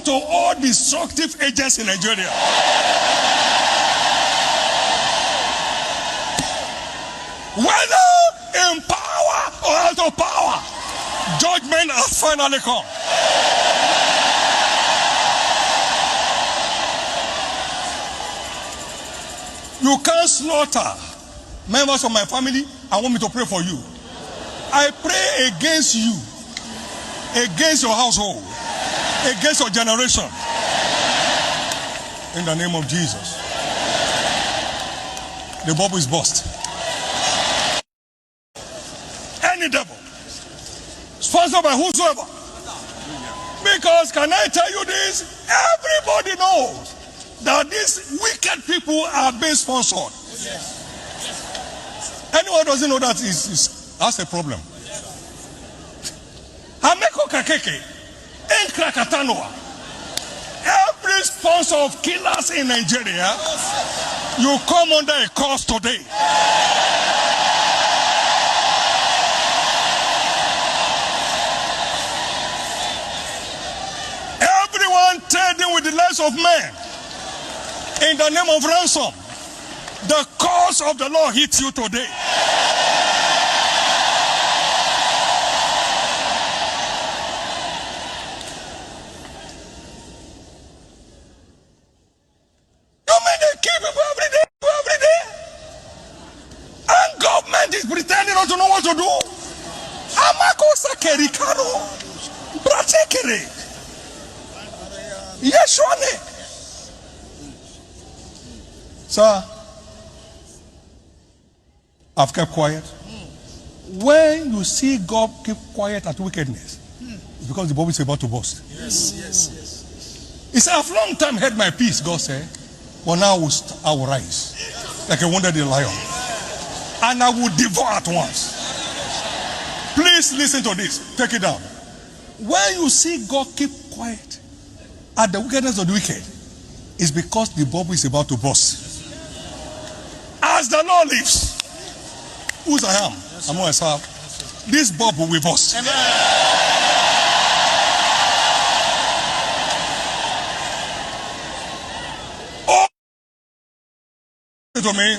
to all destructive agents in Nigeria. Whether in power or out of power, judgment has finally come. You can't slaughter members of my family and want me to pray for you. I pray against you, against your household, against your generation. In the name of Jesus. The bubble is burst. Any devil, sponsored by whosoever. Because can I tell you this? Everybody knows that these wicked people are being sponsored. Anyone doesn't know that that's a problem. Hameko Kakeke, Enkrakatanoa. Every sponsor of killers in Nigeria, you come under a curse today. Everyone trading with the lives of men in the name of ransom, the curse of the Lord hits you today. You mean they kill people every day? And government is pretending not to know what to do? Amako Sakeri Kano, Bratekere, Yeshwane. Sir, I've kept quiet. When you see God keep quiet at wickedness, it's because the bubble is about to burst. Yes. He said, I've long time held my peace, God said, but now I will rise like a wounded lion, and I will devour at once. Please listen to this. Take it down. When you see God keep quiet at the wickedness of the wicked, it's because the bubble is about to burst. As the Lord lives, whose I am, I'm myself, this bubble will burst. Amen. Oh, to me,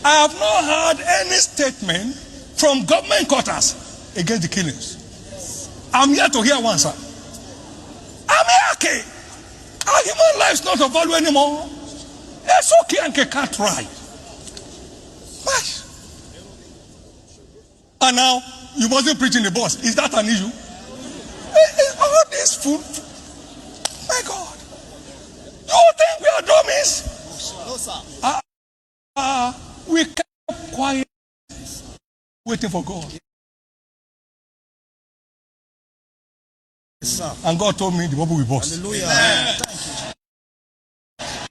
I have not heard any statement from government quarters against the killings. I'm here to hear one, sir. I'm here, okay. Our human life is not of value anymore. It's okay and can't try. What? And now, you mustn't preach in the bus. Is that an issue? All this food. My God. You think we are dummies? No, sir. We kept quiet, waiting for God. Yes, and God told me the bubble will burst. Hallelujah. Thank you.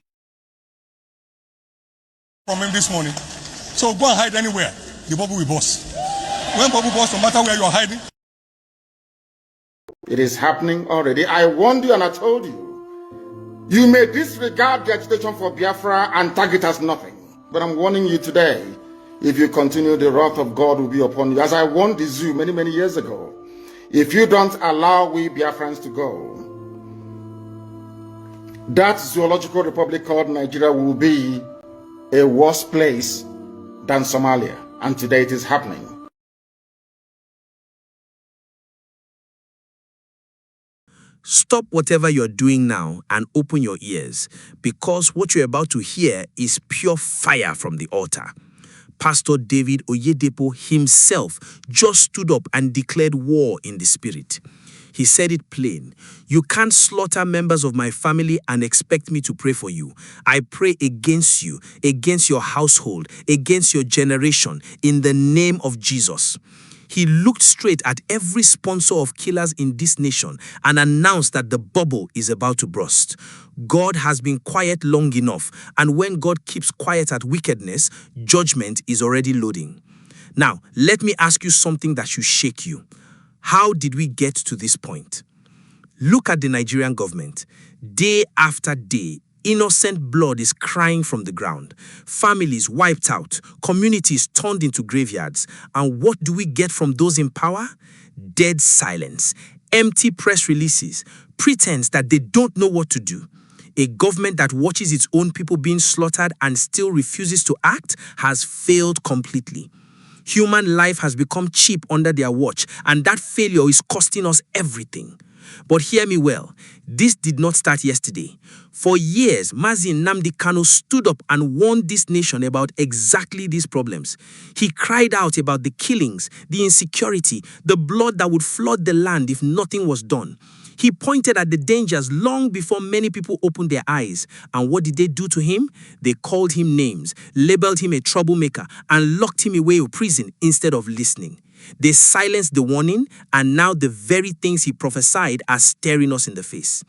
From him this morning. So go and hide anywhere. The bubble will burst. When bubble bursts, no matter where you are hiding. It is happening already. I warned you and I told you. You may disregard the agitation for Biafra and tag it as nothing. But I'm warning you today. If you continue, the wrath of God will be upon you. As I warned the zoo many years ago. If you don't allow we Biafrans to go, that zoological republic called Nigeria will be a worse place than Somalia. And today it is happening. Stop whatever you're doing now and open your ears, because what you're about to hear is pure fire from the altar. Pastor David Oyedepo himself just stood up and declared war in the spirit. He said it plain. You can't slaughter members of my family and expect me to pray for you. I pray against you, against your household, against your generation, in the name of Jesus. He looked straight at every sponsor of killers in this nation and announced that the bubble is about to burst. God has been quiet long enough, and when God keeps quiet at wickedness, judgment is already loading. Now, let me ask you something that should shake you. How did we get to this point? Look at the Nigerian government. Day after day, innocent blood is crying from the ground. Families wiped out, communities turned into graveyards. And what do we get from those in power? Dead silence. empty press releases, pretense that they don't know what to do. A government that watches its own people being slaughtered and still refuses to act has failed completely. Human life has become cheap under their watch, and that failure is costing us everything. But hear me well, this did not start yesterday. For years, Mazi Nnamdi Kanu stood up and warned this nation about exactly these problems. He cried out about the killings, the insecurity, the blood that would flood the land if nothing was done. He pointed at the dangers long before many people opened their eyes. And what did they do to him? They called him names, labeled him a troublemaker, and locked him away in prison instead of listening. They silenced the warning, and now the very things he prophesied are staring us in the face.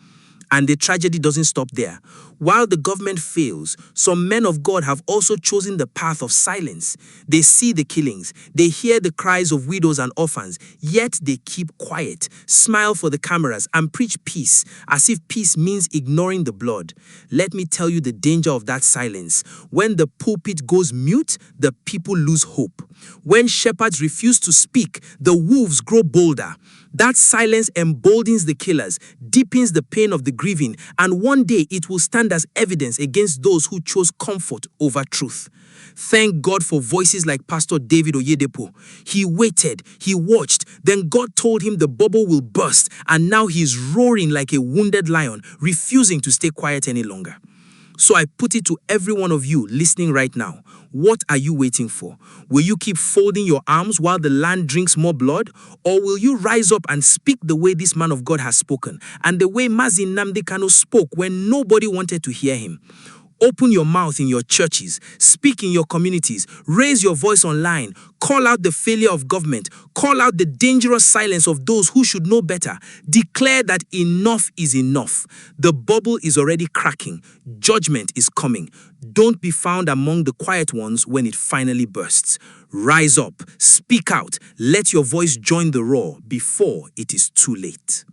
And the tragedy doesn't stop there. While the government fails, some men of God have also chosen the path of silence. They see the killings, they hear the cries of widows and orphans, yet they keep quiet, smile for the cameras, and preach peace, as if peace means ignoring the blood. Let me tell you the danger of that silence. When the pulpit goes mute, the people lose hope. When shepherds refuse to speak, the wolves grow bolder. That silence emboldens the killers, deepens the pain of the grieving, and one day it will stand as evidence against those who chose comfort over truth. Thank God for voices like Pastor David Oyedepo. He waited, he watched, then God told him the bubble will burst, and now he is roaring like a wounded lion, refusing to stay quiet any longer. So I put it to every one of you listening right now. What are you waiting for? Will you keep folding your arms while the land drinks more blood? Or will you rise up and speak the way this man of God has spoken, and the way Mazi Nnamdi Kanu spoke when nobody wanted to hear him? Open your mouth in your churches, speak in your communities, raise your voice online, call out the failure of government, call out the dangerous silence of those who should know better. Declare that enough is enough. The bubble is already cracking. Judgment is coming. Don't be found among the quiet ones when it finally bursts. Rise up, speak out, let your voice join the roar before it is too late.